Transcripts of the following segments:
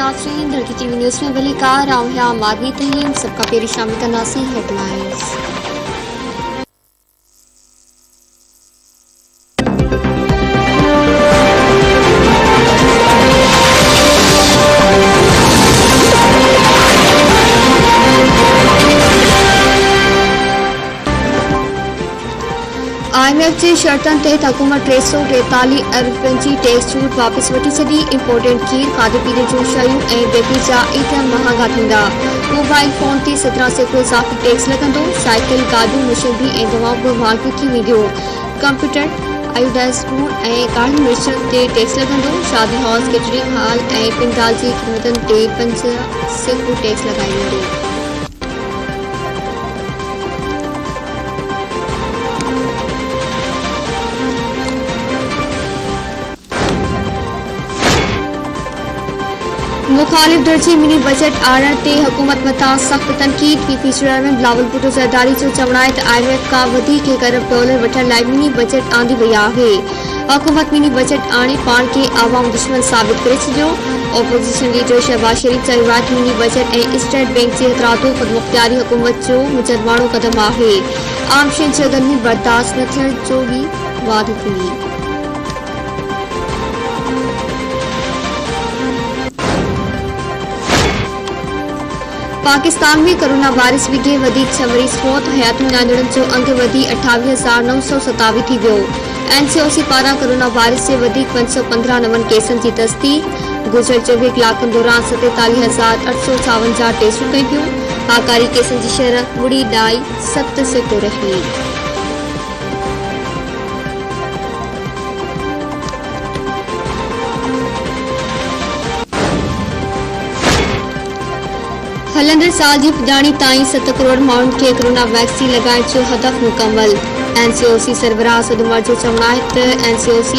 नाज़रीन, धरती TV news में वली का रावया मादनी तहीम सबका पेरी शामिल करना सी हेडलाइंस। IMF जे शर्तन तहत हुकूमत 343 अरब जी टैक्स छूट वापस वठी छॾी। इम्पोर्टेंट खीर, खाधे पीते जूं शयूं ऐं बेकरी जा आइटम महांगा थींदा। मोबाइल फोन ते 17% इज़ाफ़ी टैक्स लॻंदो। साइकिल, गाॾियूं, मशीनरी ऐं दवाऊं बि महांगियूं थी वेंदियूं। कंप्यूटर, आयोडाइज़ ऐं ॻाढ़नि मिर्चनि ते टैक्स लॻंदो। शादी हॉल, कैटरिंग हॉल ऐं पिंडाल जी क़ीमतनि ते 5% टैक्स लॻायो वेंदो। मुखालिफ दर्जे मिनी बजट आणण ते हुकूमत मथां सख़्त तनक़ीद। पीपी चेयरमैन बिलावल भुट्टो ज़रदारी जो चवणु आहे त IMF खां वधीक $1 अरब वठण लाइ मिनी बजट आंदी वई आहे। हुकूमत मिनी बजट आणे पाण खे आवाम दुश्मन साबित करे छॾियो। ओपोज़िशन लीडर शहबाज शरीफ चयो आहे त मिनी बजट ऐं स्टेट बैंक जे हथरादो ख़ुदमुख्तियारी हुकूमत जो मुजरमाणो क़दम आहे। आम शहंशाहनि में बर्दाश्त न थियण जो बि वादो थी। पाकिस्तान में कोरोना वायरस विघे वधीक 6 मरीज़ फौत। हयाती नांदड़नि जो अंग वधी 28,927 थी वियो। NCOC पारां कोरोना वायरस जे वधीक 515 नवनि केसनि जी तस्दीक। गुज़िरियल 24 कलाकनि दौरान 47,852 टेस्टूं कयूं पियूं। हाकारी केसनि जी शरह 0.7% रही। हलंदड़ साल जी पुॼाणी ताईं 7 करोड़ माण्हुनि खे कोरोना वैक्सीन लॻाइण जो हदफ़ मुकमल। NCOC सरबराह सदुमर जो चवणु आहे त NCOC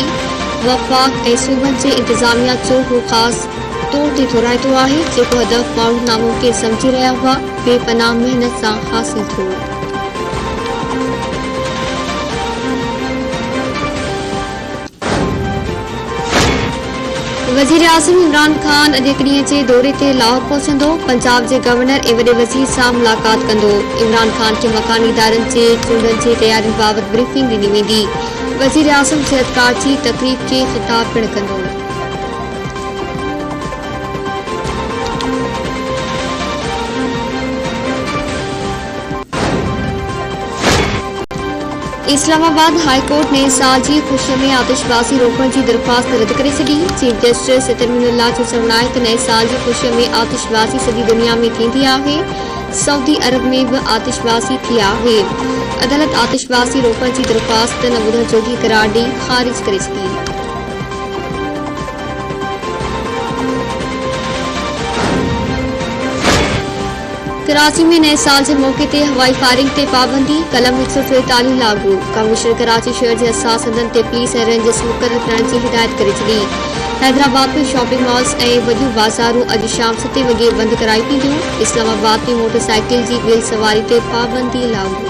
वफ़ाक़ ऐं सूबनि जे इंतिज़ामिया जो हू ख़ासि तौर ते दोहिराईंदो आहे जेको हदफ़ माण्हू नामुमकिन सम्झी रहिया हुआ बेपनाह महिनत सां हासिल थियो। वज़ीर आज़म इमरान ख़ान अॼु ॾींहं जे दौरे ते लाहौर पहुचंदो। पंजाब जे गवर्नर ऐं वॾे वज़ीर सां मुलाक़ात कंदो। इमरान ख़ान खे मकानी इदारनि जे चूंडनि जी तयारियुनि बाबति ब्रीफिंग ॾिनी वेंदी। वज़ीर आज़म सिहत कार्ड जी तक़रीब खे ख़िताब पिणु कंदो। इस्लामाबाद हाई कोर्ट ने साल जी ख़ुशीअ में आतिशबाज़ी रोकण जी दरख़्वास्त रद्द करे छॾी। चीफ जस्टिस इतरमिनुल्लाह जो चवणु आहे त नए साल जी ख़ुशीअ में आतिशबाज़ी सॼी दुनिया में थींदी आहे। सऊदी अरब में बि आतिशबाज़ी थी आहे। अदालत आतिशबाज़ी रोकण जी दरख़्वास्त न ॿुधण जोगी करार ॾेई ख़ारिज करे छॾी। कराची में नए साल के मौके ते हवाई फायरिंग ते पाबंदी। कलम 143 लागू। कमिश्नर कराची शहर के हसास हंधनि ते पुलिस ऐं रेंजर्स मुक़रर करण की हिदायत करे छॾी। हैदराबाद में शॉपिंग मॉल्स ऐं वॾियूं बाज़ारूं अॼु शाम 7 वॻे बंदि कराई वेंदियूं। इस्लामाबाद में मोटरसाइकिल की बेल सवारी ते पाबंदी लागू।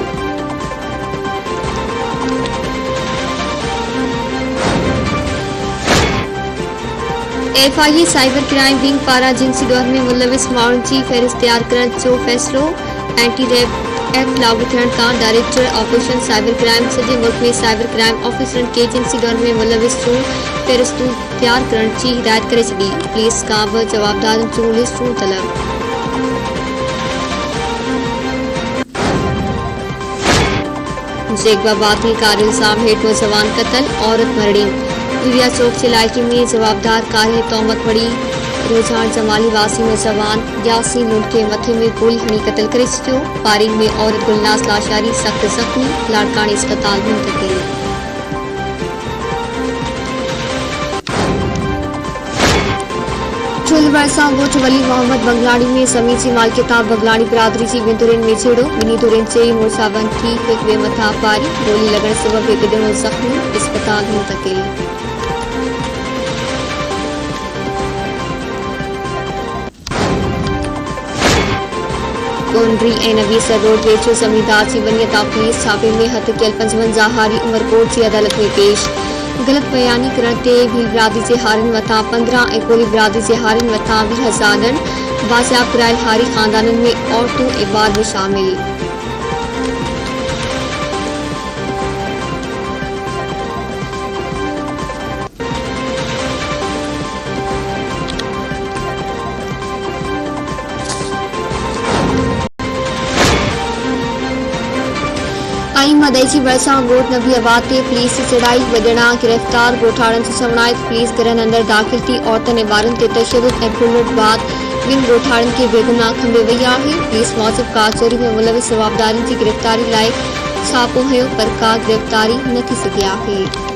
FIA साइबर क्राइम विंग पारां जिनसी दौर में मुलविस माण्हुनि जी फ़हरिस्त तैयार करण जो फ़ैसिलो। एंटी रेप एक्ट लागू थियण खां डायरेक्टर ऑपरेशन साइबर क्राइम सॼे मुल्क में साइबर क्राइम ऑफिसरनि खे जिनसी दौर में मुलविस जूं फ़हरिस्तूं तैयार करण की हिदायत करे छॾी। पुलिस खां बि जवाबदारनि जूं लिस्टूं तलब। जेकबाबाद में कार इल्ज़ाम हेठि नौजवान क़तल, औरत मरणी। दुरिया चौक जे इलाइक़े में जवाबदार कारे तौमत मड़ी। रुझान जमाली वासी नौजवान यासीन लुंड के मथे में गोली हणी क़तल करे छॾियो। पारिन में औरत गुलनाज़ लाशारी सख़्त ज़ख़्मी, लाड़कानी अस्पताल मुंतक़िल। चुलवर सां ॻोठ वली मोहम्मद बंगलाणी में ज़मीन जी मालिकियत बंगलाणी बिरादरी जी ॿिनि धुरियुनि में झेड़ो। ॿिन्ही धुरियुनि जे मुड़साबनि थी हिक ॿिए मथां फारी। गोली लॻण सबबि हिकु ॼणो ज़ख़्मी, अस्पताल मुंतक़िल। कोंडरी ऐं नवीसर रोड वेझो ज़मींदार जी वनीयत पुलिस छापे में हथ कयल 55 हारी उमरकोट जी अदालत में पेश। गलत बयानी करण ते भील बिरादरी जे हारिन वटां 15 ऐं कोली बिरादरी जे हारिन वटां 20,000 ॾंड बाज़ियाब करायल हारी खानदाननि में औरतूं ऐं ॿार बि शामिल। मदईची भरिसां ॻोठ नबी आबाद ते पुलिस जी चढ़ाई वॼणा गिरफ़्तार ॻोठाणनि जी सवणाइत पुलिस घरनि अंदर दाख़िल थी औरतुनि ऐं ॿारनि ते तशदुद ऐं फुल बाद ॿिनि ॻोठाणनि खे बेगुनाह खंबे वई आहे। पुलिस मूजिब कार चोरी में मुलविस जवाबदारनि जी गिरफ़्तारी लाइ छापो हयो पर का गिरफ़्तारी न थी सघी आहे।